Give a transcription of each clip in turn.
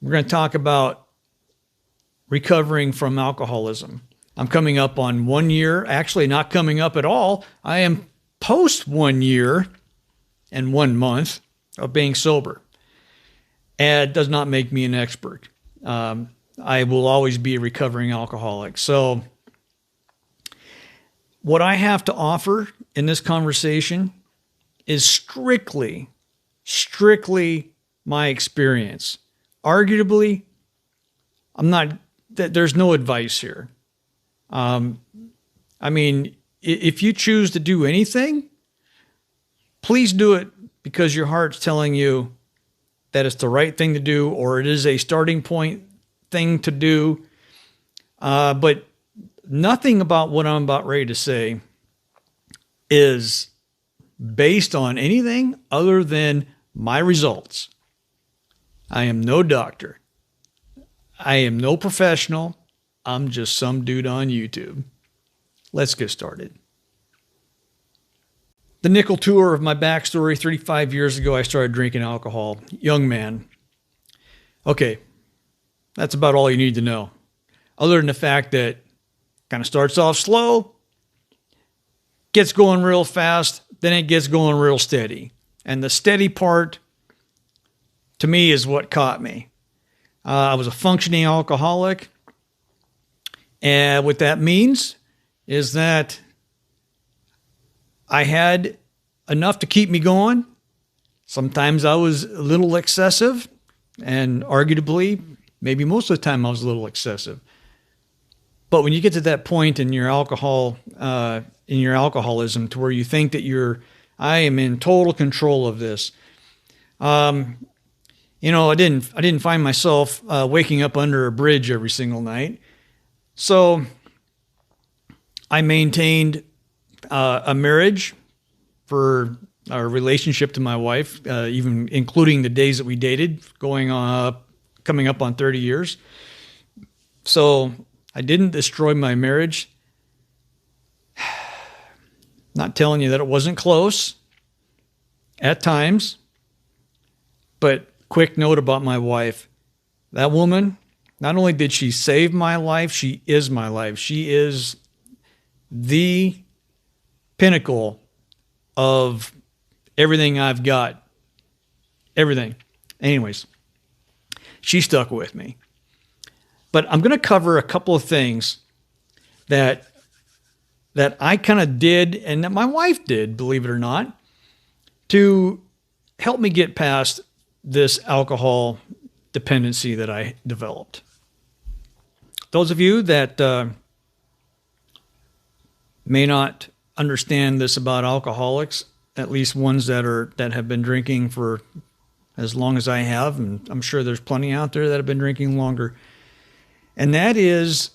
We're going to talk about recovering from alcoholism. I'm coming up on 1 year, actually not coming up at all. I am post 1 year and 1 month of being sober. And it does not make me an expert. I will always be a recovering alcoholic. So what I have to offer in this conversation is strictly my experience. Arguably, there's no advice here. I mean, if you choose to do anything, please do it because your heart's telling you that it's the right thing to do, or it is a starting point thing to do. But nothing about what I'm about ready to say is based on anything other than my results. I am no doctor. I am no professional. I'm just some dude on YouTube. Let's get started. The nickel tour of my backstory: 35 years ago, I started drinking alcohol. Young man. Okay, that's about all you need to know. Other than the fact that kind of starts off slow, gets going real fast, then it gets going real steady. And the steady part, to me, is what caught me. I was a functioning alcoholic. And what that means is that I had enough to keep me going. Sometimes I was a little excessive, and arguably, maybe most of the time I was a little excessive. But when you get to that point in your alcoholism to where you think that I am in total control of this. I didn't find myself waking up under a bridge every single night. So I maintained a marriage for our relationship to my wife, even including the days that we dated, coming up on 30 years. So I didn't destroy my marriage. Not telling you that it wasn't close at times, but quick note about my wife. That woman, not only did she save my life, she is my life. She is the pinnacle of everything I've got. Everything. Anyways, she stuck with me. But I'm going to cover a couple of things that I kind of did, and that my wife did, believe it or not, to help me get past this alcohol dependency that I developed. Those of you that may not understand this about alcoholics, at least ones that have been drinking for as long as I have, and I'm sure there's plenty out there that have been drinking longer, and that is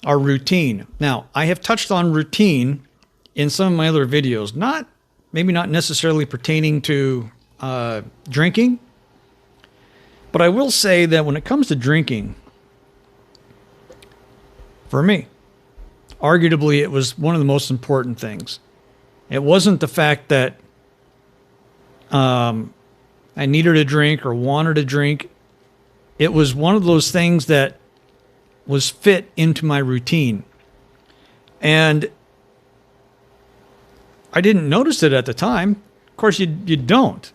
our routine. Now, I have touched on routine in some of my other videos, maybe not necessarily pertaining to drinking, but I will say that when it comes to drinking, for me, arguably it was one of the most important things. It wasn't the fact that I needed a drink or wanted a drink. It was one of those things that was fit into my routine. And I didn't notice it at the time. Of course, you don't,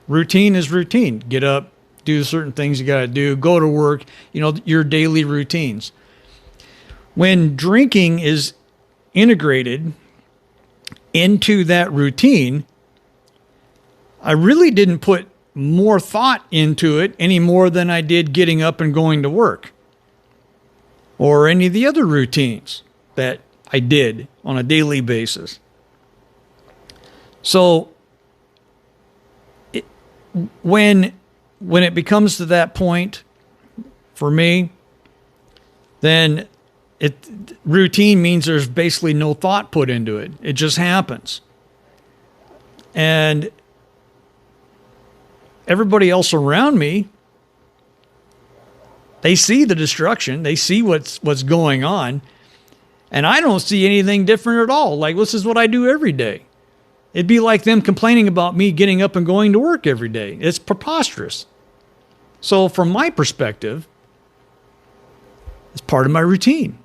Routine is routine. Get up, do certain things you got to do, go to work, your daily routines. When drinking is integrated into that routine, I really didn't put more thought into it any more than I did getting up and going to work, or any of the other routines that I did on a daily basis. So when it becomes to that point for me, then routine means there's basically no thought put into it. It just happens. And everybody else around me, they see the destruction. They see what's going on. And I don't see anything different at all. Like, this is what I do every day. It'd be like them complaining about me getting up and going to work every day. It's preposterous. So from my perspective, it's part of my routine.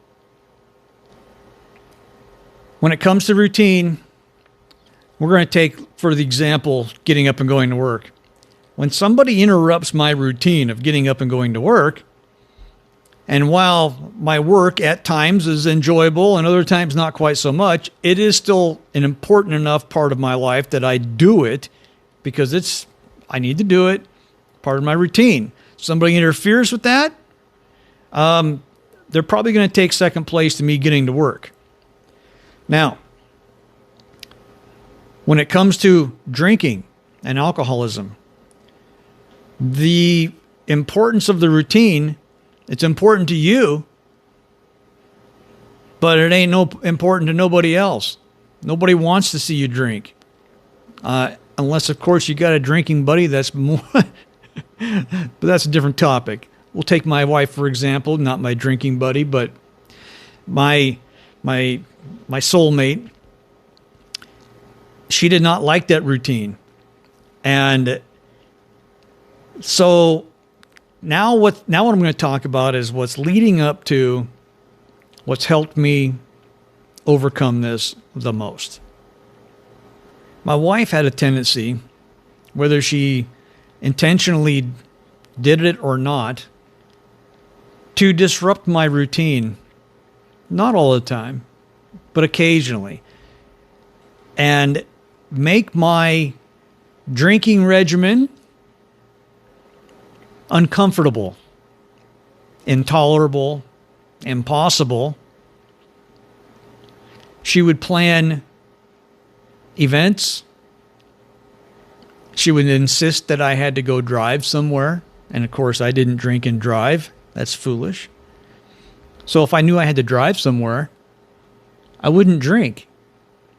When it comes to routine, we're going to take, for the example, getting up and going to work. When somebody interrupts my routine of getting up and going to work, and while my work at times is enjoyable and other times not quite so much, it is still an important enough part of my life that I do it because I need to do it, part of my routine. Somebody interferes with that, they're probably going to take second place to me getting to work. Now, when it comes to drinking and alcoholism, the importance of the routine, it's important to you, but it ain't important to nobody else. Nobody wants to see you drink. Unless, of course, you got a drinking buddy that's more... but that's a different topic. We'll take my wife, for example, not my drinking buddy, but my soulmate. She did not like that routine. And so now what I'm going to talk about is what's leading up to what's helped me overcome this the most. My wife had a tendency, whether she intentionally did it or not, to disrupt my routine. Not all the time, but occasionally. And make my drinking regimen uncomfortable, intolerable, impossible. She would plan events. She would insist that I had to go drive somewhere. And of course, I didn't drink and drive. That's foolish. So if I knew I had to drive somewhere, I wouldn't drink.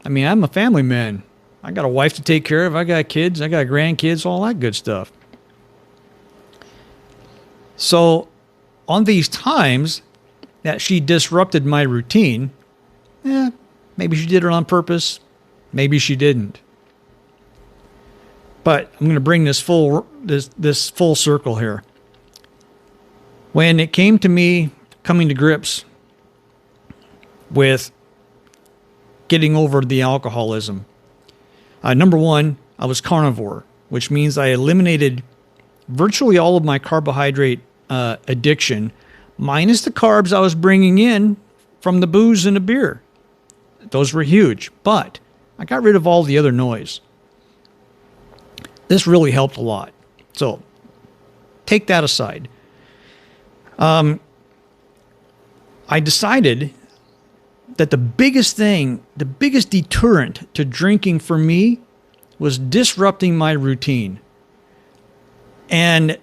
I mean, I'm a family man. I got a wife to take care of. I got kids. I got grandkids, all that good stuff. So on these times that she disrupted my routine, maybe she did it on purpose. Maybe she didn't. But I'm going to bring this full circle here. When it came to me coming to grips with getting over the alcoholism, number one, I was carnivore, which means I eliminated virtually all of my carbohydrate addiction, minus the carbs I was bringing in from the booze and the beer. Those were huge, but I got rid of all the other noise. This really helped a lot. So take that aside. I decided that the biggest deterrent to drinking for me was disrupting my routine. And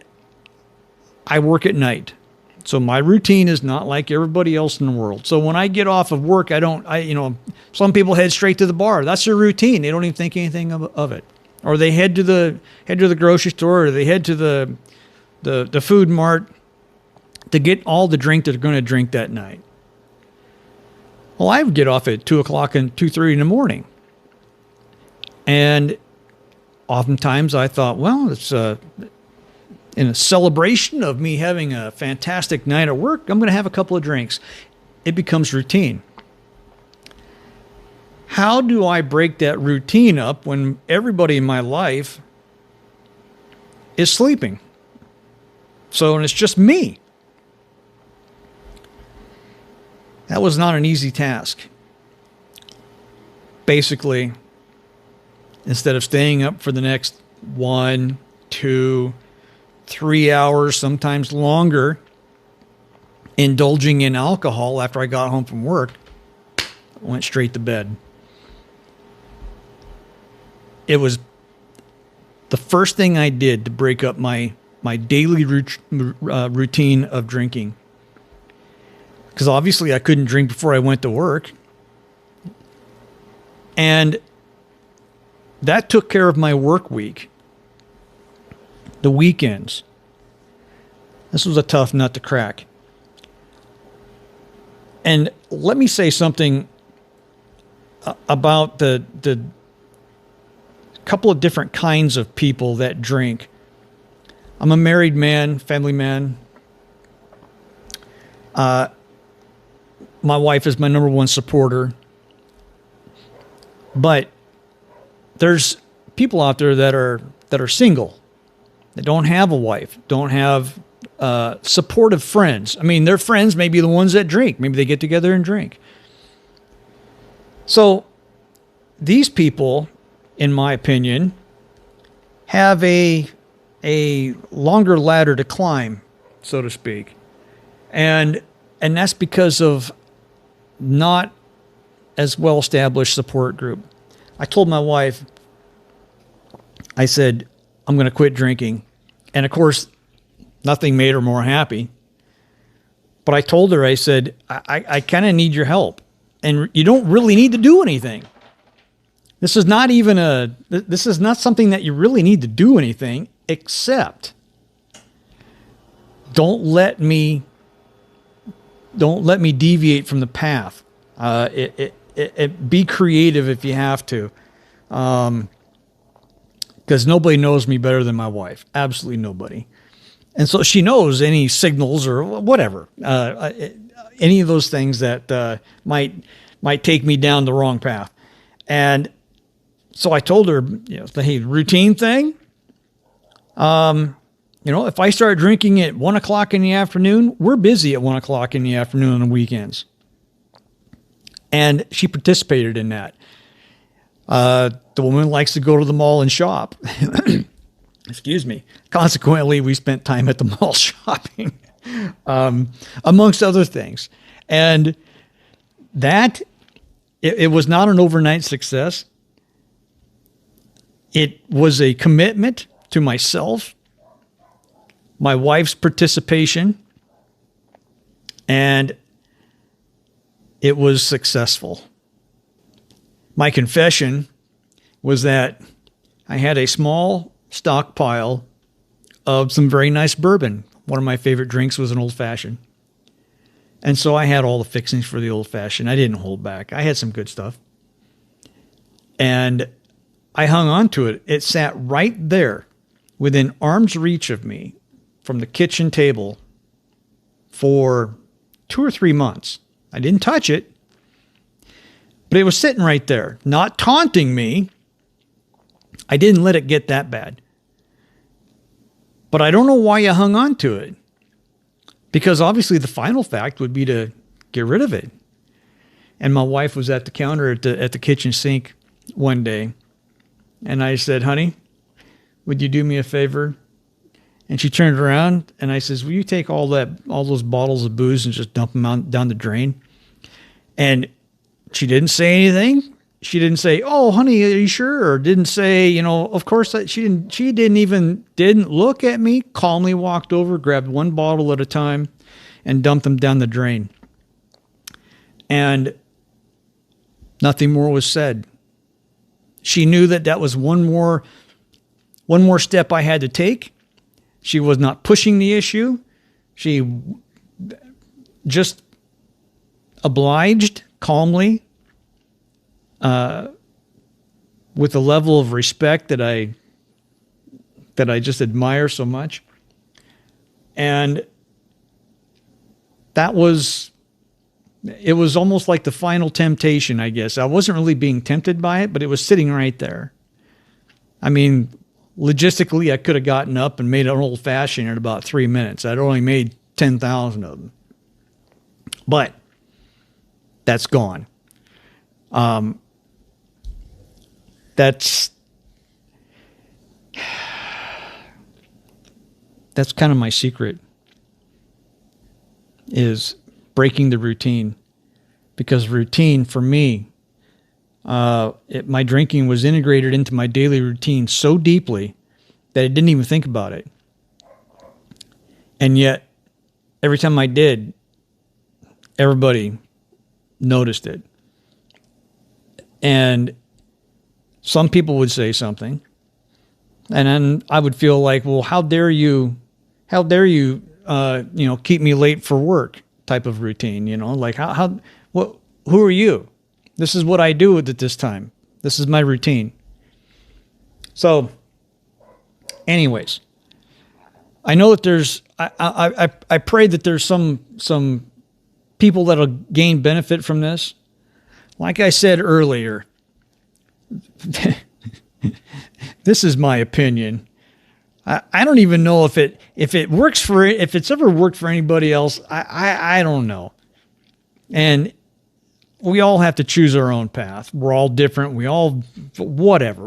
I work at night. So my routine is not like everybody else in the world. So when I get off of work, some people head straight to the bar. That's their routine. They don't even think anything of it. Or they head to the grocery store, or they head to the food mart to get all the drink they're going to drink that night. Well, I would get off at 2 o'clock and 2:30 in the morning. And oftentimes I thought, well, it's in a celebration of me having a fantastic night at work, I'm going to have a couple of drinks. It becomes routine. How do I break that routine up when everybody in my life is sleeping? And it's just me. That was not an easy task. Basically, instead of staying up for the next 1, 2, 3 hours, sometimes longer, indulging in alcohol after I got home from work, I went straight to bed. It was the first thing I did to break up my daily routine of drinking. Because obviously I couldn't drink before I went to work. And that took care of my work week. The weekends. This was a tough nut to crack. And let me say something about the couple of different kinds of people that drink. I'm a married man, family man. My wife is my number one supporter. But there's people out there that are single, that don't have a wife, don't have supportive friends. I mean, their friends may be the ones that drink. Maybe they get together and drink. So these people, in my opinion, have a longer ladder to climb, so to speak. And that's because of not as well-established support group. I told my wife, I said, I'm going to quit drinking. And of course, nothing made her more happy. But I told her, I said, I kind of need your help. And you don't really need to do anything. This is not something that you really need to do anything, except don't let me deviate from the path. Be creative if you have to. Because nobody knows me better than my wife. Absolutely nobody. And so she knows any signals or whatever, any of those things that might take me down the wrong path. And so I told her, the routine thing. If I start drinking at 1 o'clock in the afternoon, we're busy at 1 o'clock in the afternoon on the weekends. And she participated in that. The woman likes to go to the mall and shop. Excuse me. Consequently, we spent time at the mall shopping, amongst other things. And that, it was not an overnight success. It was a commitment to myself, my wife's participation, and it was successful. My confession was that I had a small stockpile of some very nice bourbon. One of my favorite drinks was an old fashioned. And so I had all the fixings for the old fashioned. I didn't hold back. I had some good stuff. And I hung on to it. It sat right there within arm's reach of me from the kitchen table for 2 or 3 months. I didn't touch it, but it was sitting right there, not taunting me. I didn't let it get that bad. But I don't know why you hung on to it. Because obviously the final fact would be to get rid of it. And my wife was at the counter at the kitchen sink one day. And I said, honey, would you do me a favor? And she turned around and I says, will you take all those bottles of booze and just dump them down the drain? And she didn't say anything. She didn't say, oh, honey, are you sure? Or didn't say, of course, she didn't look at me, calmly walked over, grabbed one bottle at a time and dumped them down the drain. And nothing more was said. She knew that was one more step I had to take. She was not pushing the issue. She just obliged calmly, with a level of respect that I just admire so much. And it was almost like the final temptation, I guess. I wasn't really being tempted by it, but it was sitting right there. I mean, logistically, I could have gotten up and made an old fashioned in about 3 minutes. I'd only made 10,000 of them. But that's gone. That's kind of my secret, is breaking the routine. Because routine for me, my drinking was integrated into my daily routine so deeply that I didn't even think about it. And yet, every time I did, everybody noticed it. And some people would say something, and then I would feel like, well, how dare you, keep me late for work type of routine, like who are you? This is what I do at this time. This is my routine. So anyways, I know that I pray that there's some people that'll gain benefit from this. Like I said earlier, this is my opinion. I don't even know if it works if it's ever worked for anybody else. I don't know. And we all have to choose our own path. We're all different. We all, whatever.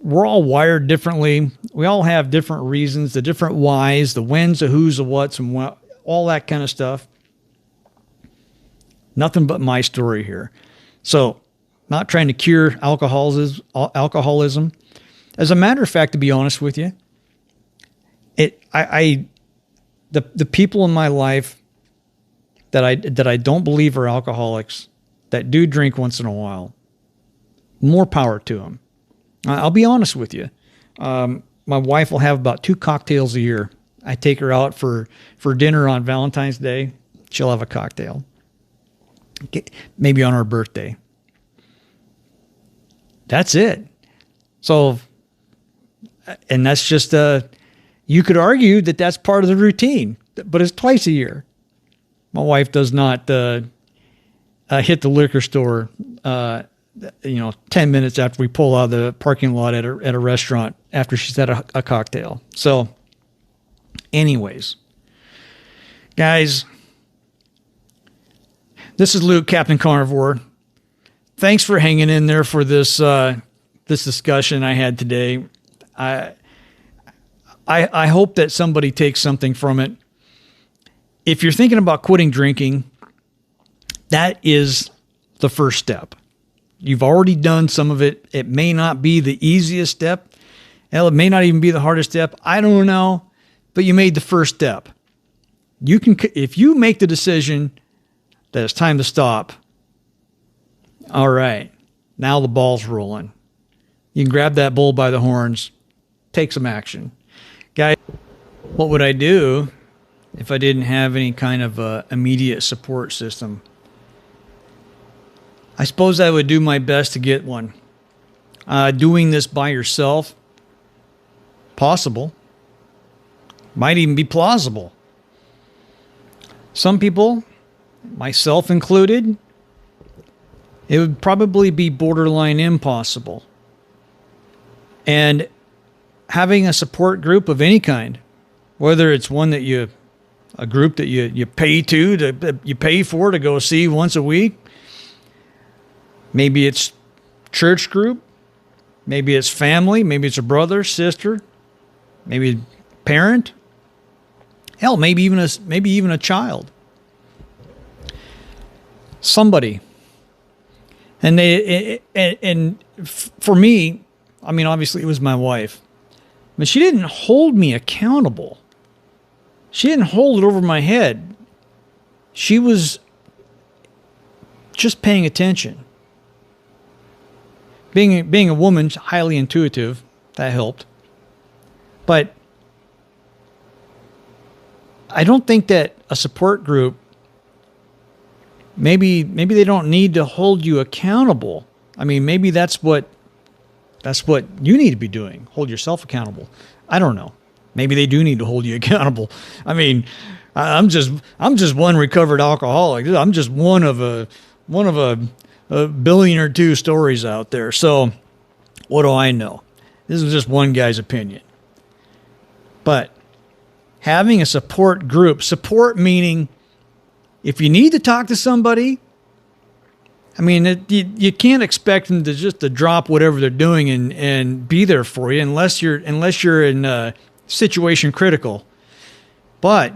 We're all wired differently. We all have different reasons, the different whys, the whens, the who's, the whats, and all that kind of stuff. Nothing but my story here. So, not trying to cure alcoholism. As a matter of fact, to be honest with you, the people in my life that I don't believe are alcoholics, that do drink once in a while, more power to them. I'll be honest with you. My wife will have about 2 cocktails a year. I take her out for dinner on Valentine's Day. She'll have a cocktail. Maybe on her birthday. That's it. So, and that's just, you could argue that that's part of the routine, but it's twice a year. My wife does not hit the liquor store, 10 minutes after we pull out of the parking lot at a restaurant after she's had a cocktail. So, anyways, guys, this is Luke, Captain Carnivore. Thanks for hanging in there for this discussion I had today. I hope that somebody takes something from it. If you're thinking about quitting drinking, that is the first step. You've already done some of it. It may not be the easiest step. Hell, it may not even be the hardest step. I don't know, but you made the first step. You can, if you make the decision that it's time to stop, all right, now the ball's rolling. You can grab that bull by the horns, take some action. Guys, what would I do if I didn't have any kind of immediate support system? I suppose I would do my best to get one. Doing this by yourself, possible. Might even be plausible. Some people, myself included, it would probably be borderline impossible. And having a support group of any kind, whether it's one that a group that you pay you pay for to go see once a week, maybe it's church group, maybe it's family, maybe it's a brother, sister, maybe a parent, hell, maybe even a child. Somebody. And for me, I mean, obviously it was my wife, but she didn't hold me accountable. She didn't hold it over my head. She was just paying attention. Being a woman, highly intuitive, that helped. But I don't think that a support group, maybe they don't need to hold you accountable. I mean, maybe that's what you need to be doing. Hold yourself accountable. I don't know. Maybe they do need to hold you accountable. I mean, I'm just one recovered alcoholic. I'm just one of a billion or two stories out there. So what do I know? This is just one guy's opinion. But having a support group, support meaning if you need to talk to somebody, I mean, you can't expect them to drop whatever they're doing and be there for you unless you're in situation critical. But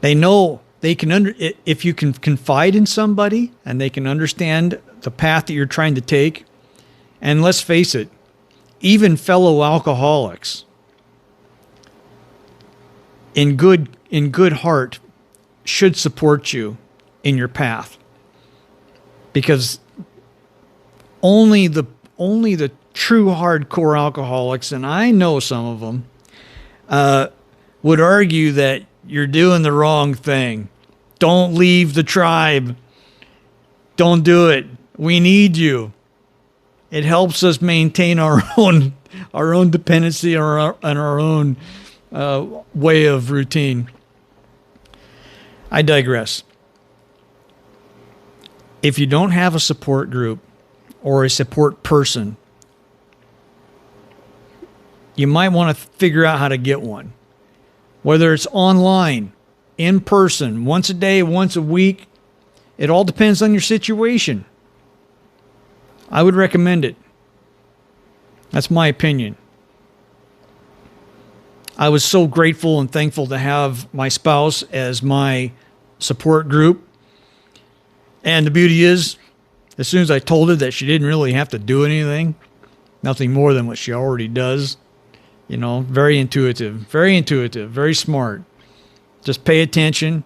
they know they can if you can confide in somebody and they can understand the path that you're trying to take. And let's face it, even fellow alcoholics in good heart should support you in your path, because only the true hardcore alcoholics, and I know some of them, would argue that you're doing the wrong thing. Don't leave the tribe. Don't do it. We need you. It helps us maintain our own dependency on our own way of routine. I digress. If you don't have a support group or a support person, you might want to figure out how to get one. Whether it's online, in person, once a day, once a week, it all depends on your situation. I would recommend it. That's my opinion. I was so grateful and thankful to have my spouse as my support group. And the beauty is, as soon as I told her that she didn't really have to do anything, nothing more than what she already does, very intuitive, very smart. Just pay attention.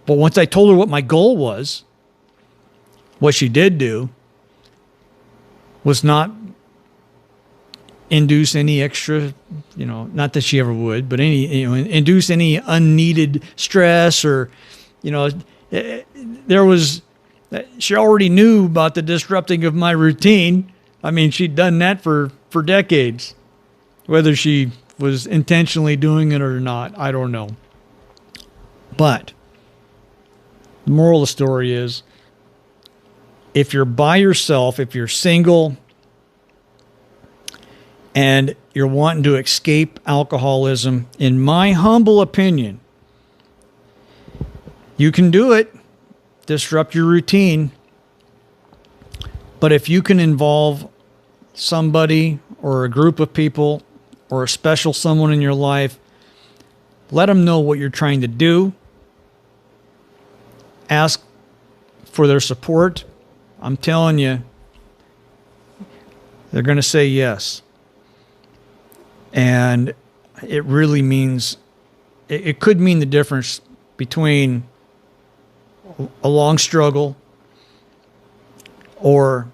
But once I told her what my goal was, what she did do was not induce any extra, not that she ever would, but induce any unneeded stress or, she already knew about the disrupting of my routine. I mean, she'd done that for decades. Whether she was intentionally doing it or not, I don't know. But the moral of the story is, if you're by yourself, if you're single, and you're wanting to escape alcoholism, in my humble opinion, you can do it. Disrupt your routine. But if you can involve somebody or a group of people or a special someone in your life, let them know what you're trying to do. Ask for their support. I'm telling you, they're going to say yes. And it really means, it could mean the difference between a long struggle or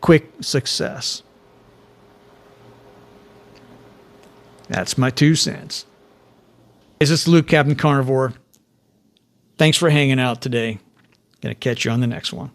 quick success. That's my 2 cents. This is Luke, Captain Carnivore. Thanks for hanging out today. Gonna catch you on the next one.